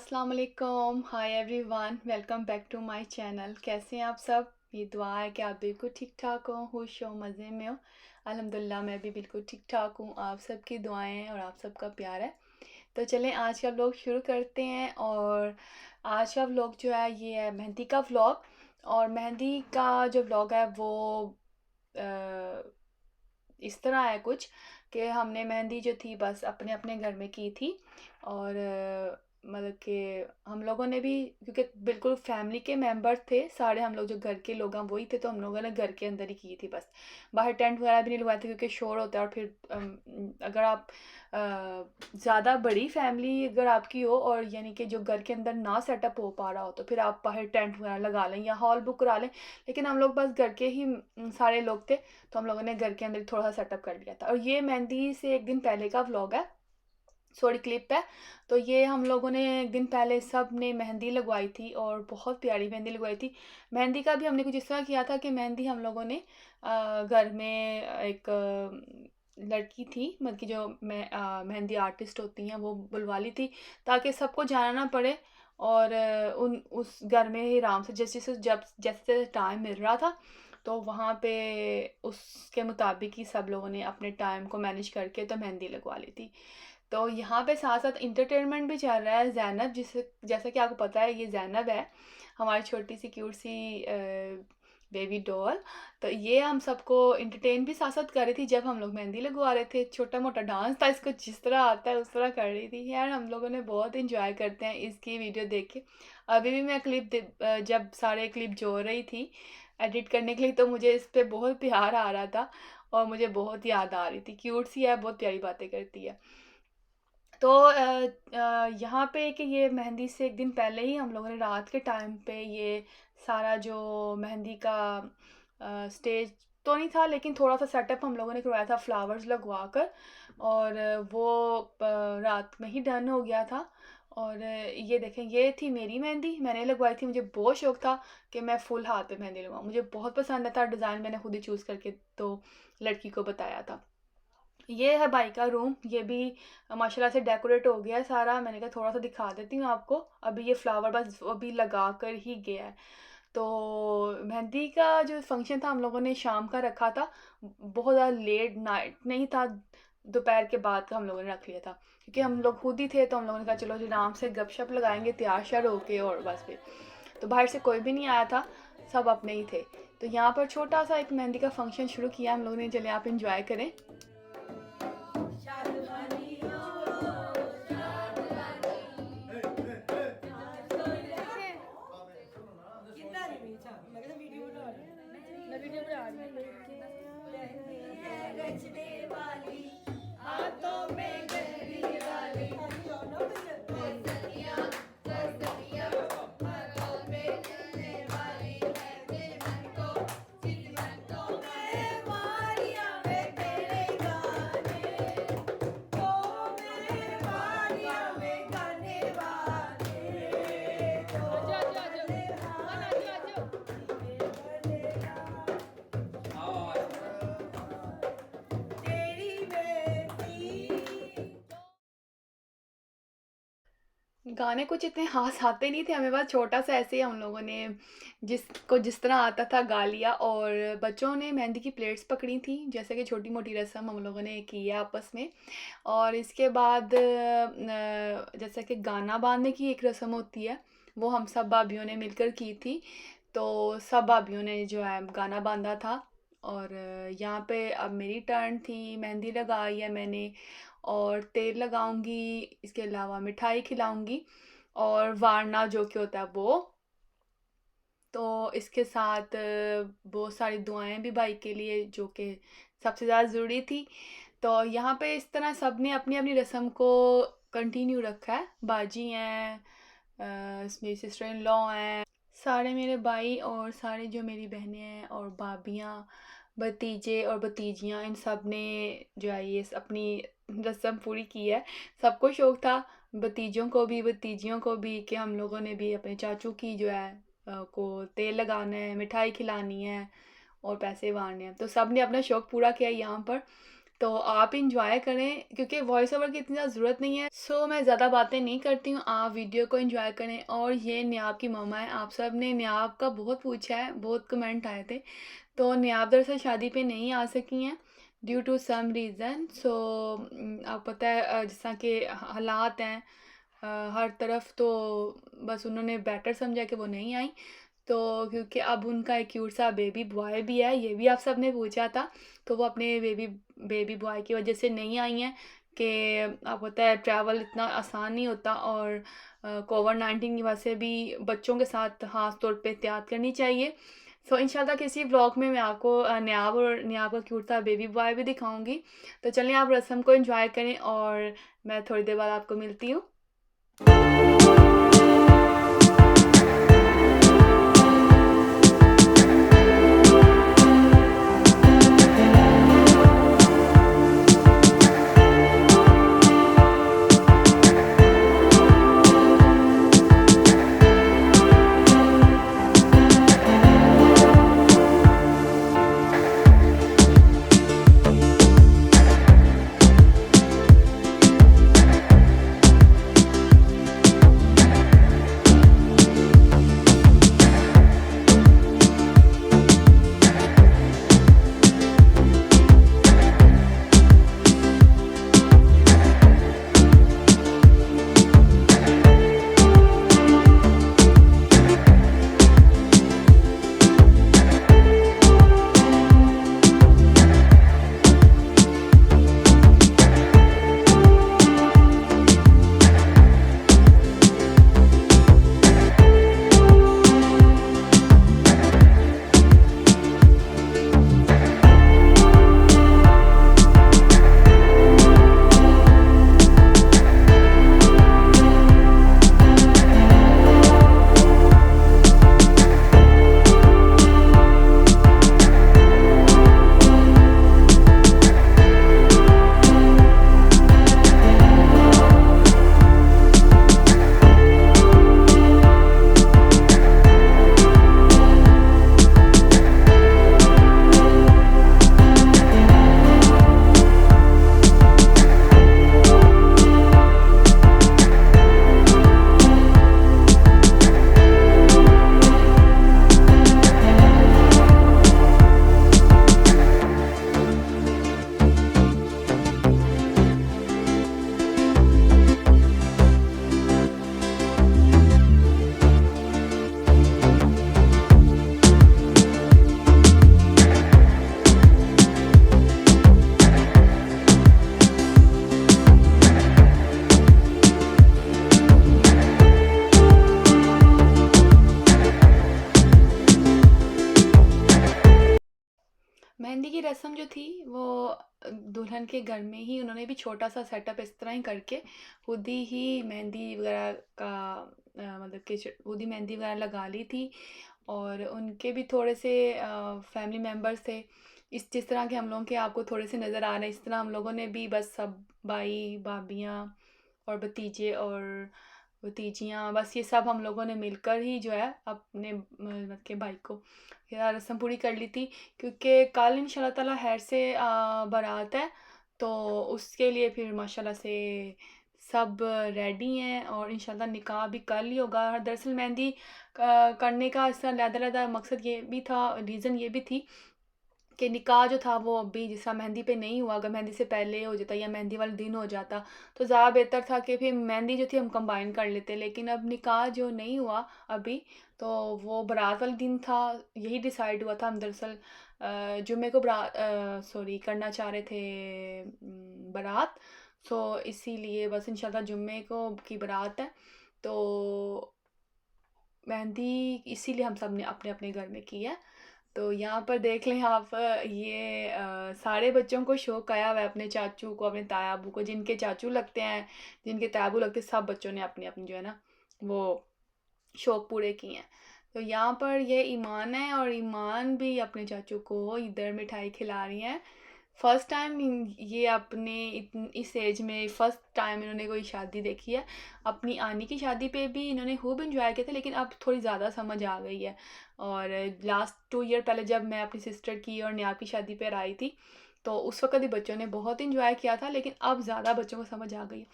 अस्सलाम वालेकुम, hi everyone, welcome back to my channel. कैसे हैं आप सब? ये दुआ है कि आप बिल्कुल ठीक ठाक हो, खुश हो, मज़े में हो। अल्हम्दुलिल्लाह मैं भी बिल्कुल ठीक ठाक हूँ। आप सबकी दुआएं और आप सबका प्यार है। तो चलें आज का व्लॉग शुरू करते हैं। और आज का व्लॉग जो है ये है मेहंदी का व्लॉग। और मेहंदी का जो व्लॉग है वो अ, इस तरह है कुछ कि हमने मेहंदी जो थी बस अपने अपने घर में की थी। और मतलब कि हम लोगों ने भी, क्योंकि बिल्कुल फैमिली के मेंबर थे सारे, हम लोग जो घर के लोग हैं वही थे, तो हम लोगों ने घर के अंदर ही की थी बस। बाहर टेंट वगैरह भी नहीं लगवाए थे क्योंकि शोर होता है। और फिर अगर आप ज़्यादा बड़ी फैमिली अगर आपकी हो और यानी कि जो घर के अंदर ना सेटअप हो पा रहा हो तो फिर आप बाहर टेंट वगैरह लगा लें या हॉल बुक करा लें। लेकिन हम लोग बस घर के ही सारे लोग थे, तो हम लोगों ने घर के अंदर थोड़ा सा सेटअप कर लिया था। और ये मेहंदी से एक दिन पहले का व्लॉग है, सॉरी क्लिप है। तो ये हम लोगों ने एक दिन पहले सब ने मेहंदी लगवाई थी और बहुत प्यारी मेहंदी लगवाई थी। मेहंदी का भी हमने कुछ इस तरह किया था कि मेहंदी हम लोगों ने घर में एक लड़की थी, मतलब कि जो मेहंदी आर्टिस्ट होती हैं वो बुलवा ली थी, ताकि सबको जाना ना पड़े। और उन उस घर में ही आराम से जैसे जैसे जब जैसे टाइम मिल रहा था तो वहाँ पे उसके मुताबिक ही सब लोगों ने अपने टाइम को मैनेज करके तो मेहंदी लगवा ली थी। तो यहाँ पे साथ साथ इंटरटेनमेंट भी चल रहा है। ज़ैनब, जिसे जैसा कि आपको पता है ये ज़ैनब है, हमारी छोटी सी क्यूट सी बेबी डॉल। तो ये हम सबको इंटरटेन भी साथ साथ कर रही थी जब हम लोग मेहंदी लगवा रहे थे। छोटा मोटा डांस था, इसको जिस तरह आता है उस तरह कर रही थी। यार हम लोगों ने बहुत इंजॉय करते हैं इसकी वीडियो देख के। अभी भी मैं जब सारे क्लिप जोड़ रही थी एडिट करने के लिए तो मुझे इस पे बहुत प्यार आ रहा था और मुझे बहुत याद आ रही थी। क्यूट सी है, बहुत प्यारी बातें करती है। तो यहाँ पे कि ये मेहंदी से एक दिन पहले ही हम लोगों ने रात के टाइम पे ये सारा जो मेहंदी का स्टेज तो नहीं था, लेकिन थोड़ा सा सेटअप हम लोगों ने करवाया था फ्लावर्स लगवा कर। और वो रात में ही डन हो गया था। और ये देखें, ये थी मेरी मेहंदी, मैंने लगवाई थी। मुझे बहुत शौक था कि मैं फुल हाथ पे मेहंदी लगवाऊँ, मुझे बहुत पसंद था डिज़ाइन, मैंने खुद ही चूज़ करके तो लड़की को बताया था। ये है भाई का रूम, ये भी माशाल्लाह से डेकोरेट हो गया है सारा। मैंने कहा थोड़ा सा दिखा देती हूँ आपको। अभी ये फ्लावर बस अभी लगा कर ही गया है। तो मेहंदी का जो फंक्शन था हम लोगों ने शाम का रखा था, बहुत ज़्यादा लेट नाइट नहीं था, दोपहर के बाद का हम लोगों ने रख लिया था क्योंकि हम लोग खुद ही थे। तो हम लोगों ने कहा चलो जी आराम से गपशप लगाएंगे तैयार श्यार होके, और बस फिर तो बाहर से कोई भी नहीं आया था, सब अपने ही थे। तो यहाँ पर छोटा सा एक मेहंदी का फंक्शन शुरू किया हम लोगों ने। चले आप इंजॉय करें। मैं वीडियो बना रही गाने कुछ इतने खास आते नहीं थे हमें, बस छोटा सा ऐसे ही हम लोगों ने जिसको जिस तरह आता था गा लिया। और बच्चों ने मेहंदी की प्लेट्स पकड़ी थी, जैसे कि छोटी मोटी रस्म हम लोगों ने की है आपस में। और इसके बाद जैसे कि गाना बांधने की एक रस्म होती है, वो हम सब भाभीियों ने मिलकर की थी। तो सब भाभीियों ने जो है गाना बांधा था। और यहाँ पे अब मेरी टर्न थी, मेहंदी लगाई है मैंने और तेल लगाऊंगी, इसके अलावा मिठाई खिलाऊंगी और वारना जो कि होता है वो। तो इसके साथ बहुत सारी दुआएं भी भाई के लिए जो कि सबसे ज़्यादा ज़रूरी थी। तो यहाँ पे इस तरह सब ने अपनी अपनी रस्म को कंटिन्यू रखा है। बाजी हैं, मेरी सिस्टर इन लॉ हैं, सारे मेरे भाई और सारे जो मेरी बहनें हैं और भाभियाँ, भतीजे और भतीजियाँ, इन सब ने जो है ये अपनी रस्म पूरी की है। सबको शौक था, भतीजों को भी भतीजियों को भी, कि हम लोगों ने भी अपने चाचू की जो है को तेल लगाना है, मिठाई खिलानी है और पैसे वारने हैं। तो सब ने अपना शौक पूरा किया यहाँ पर। तो आप इंजॉय करें क्योंकि वॉइस ओवर की इतनी ज़्यादा ज़रूरत नहीं है। सो मैं ज़्यादा बातें नहीं करती हूँ, आप वीडियो को इंजॉय करें। और ये नियाब की मम्मा है, आप सब ने नियाब का बहुत पूछा है, बहुत कमेंट आए थे। तो नियाब दरअसल शादी पे नहीं आ सकी हैं ड्यू टू सम रीज़न। सो आप पता है जिस तरह के हालात हैं हर तरफ, तो बस उन्होंने बेटर समझा कि वो नहीं आई। तो क्योंकि अब उनका एक क्यूट सा बेबी बॉय भी है, ये भी आप सब ने पूछा था, तो वो अपने बेबी बॉय की वजह से नहीं आई हैं कि आप पता है ट्रैवल इतना आसान नहीं होता। और कोविड-19 की वजह से भी बच्चों के साथ ख़ास तौर पे एहतियात करनी चाहिए। सो इंशाल्लाह किसी व्लॉग में मैं आपको नियाब का क्यूट सा बेबी बॉय भी दिखाऊंगी। तो चलिए आप रस्म को एंजॉय करें और मैं थोड़ी देर बाद आपको मिलती हूँ। मेहंदी की रस्म जो थी वो दुल्हन के घर में ही उन्होंने भी छोटा सा सेटअप इस तरह ही करके खुद ही मेहंदी वगैरह का मतलब कि खुद ही मेहंदी वगैरह लगा ली थी। और उनके भी थोड़े से फैमिली मेम्बर्स थे, इस जिस तरह के हम लोगों के आपको थोड़े से नज़र आ रहे हैं, इस तरह हम लोगों ने भी बस सब भाई भाभियाँ और भतीजे और भतीजियाँ, बस ये सब हम लोगों ने मिलकर ही जो है अपने मतलब के भाई को या रस्म पूरी कर ली थी। क्योंकि कल इंशाल्लाह ताला खैर से बारात है, तो उसके लिए फिर माशाल्लाह से सब रेडी हैं और इंशाल्लाह निकाह भी कल ही होगा। दरअसल मेहंदी करने का इसका अलग-अलग मकसद ये भी था, रीज़न ये भी थी कि निकाह जो था वो अभी जैसा मेहंदी पे नहीं हुआ, अगर मेहंदी से पहले हो जाता या मेहंदी वाले दिन हो जाता तो ज़्यादा बेहतर था कि फिर मेहंदी जो थी हम कंबाइन कर लेते। लेकिन अब निकाह जो नहीं हुआ अभी, तो वो बारात वाले दिन था, यही डिसाइड हुआ था। हम दरअसल जुम्मे को सॉरी करना चाह रहे थे बारात। सो इसीलिए बस इंशाल्लाह जुम्मे को की बारात है, तो मेहंदी इसीलिए हम सब ने अपने अपने घर में की है। तो यहाँ पर देख लें आप, ये सारे बच्चों को शौक आया हुआ है अपने चाचू को, अपने ताया अबू को, जिनके चाचू लगते हैं, जिनके ताया अबू लगते हैं, सब बच्चों ने अपनी अपनी जो है ना वो शौक पूरे किए हैं। तो यहाँ पर ये ईमान है और ईमान भी अपने चाचू को इधर मिठाई खिला रही हैं। फर्स्ट टाइम ये अपने इस एज में फर्स्ट टाइम इन्होंने कोई शादी देखी है। अपनी आनी की शादी पे भी इन्होंने खूब इन्जॉय किया था, लेकिन अब थोड़ी ज़्यादा समझ आ गई है। और लास्ट 2 ईयर पहले जब मैं अपनी सिस्टर की और नियाब की शादी पर आई थी, तो उस वक़्त भी बच्चों ने बहुत एन्जॉय किया था, लेकिन अब ज़्यादा बच्चों को समझ आ गई।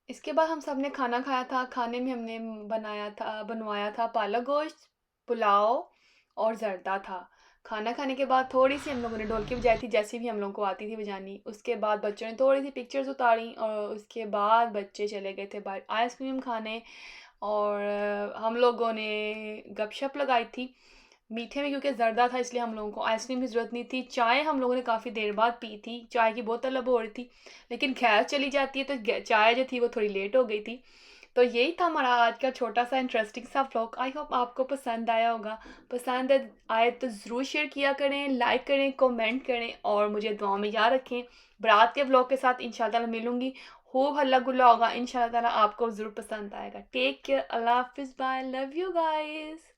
इसके बाद हम सब ने खाना खाया था। खाने में हमने बनवाया था पालक गोश्त, पुलाव और ज़र्दा था। खाना खाने के बाद थोड़ी-सी हम लोगों ने ढोलकी बजाई थी, जैसे भी हम लोगों को आती थी बजानी। उसके बाद बच्चों ने थोड़ी-सी पिक्चर्स उतारी और उसके बाद बच्चे चले गए थे बाहर आइसक्रीम खाने, और हम लोगों ने गपशप लगाई थी। मीठे में क्योंकि ज़र्दा था इसलिए हम लोगों को आइसक्रीम की ज़रूरत नहीं थी। चाय हम लोगों ने काफ़ी देर बाद पी थी, चाय की बहुत तलब हो रही थी, लेकिन गैस चली जाती है तो चाय जो थी वो थोड़ी लेट हो गई थी। तो यही था हमारा आज का छोटा सा इंटरेस्टिंग सा व्लॉग। आई होप आपको पसंद आया होगा। पसंद आए तो ज़रूर शेयर किया करें, लाइक करें, कमेंट करें और मुझे दुआ में याद रखें। बारात के व्लॉग के साथ इंशाल्लाह मिलूंगी। खूब हल्ला गुल्ला होगा, इंशाल्लाह ताला आपको ज़रूर पसंद आएगा। टेक केयर, अल्लाह हाफिज़, बाय, लव यू गाइस।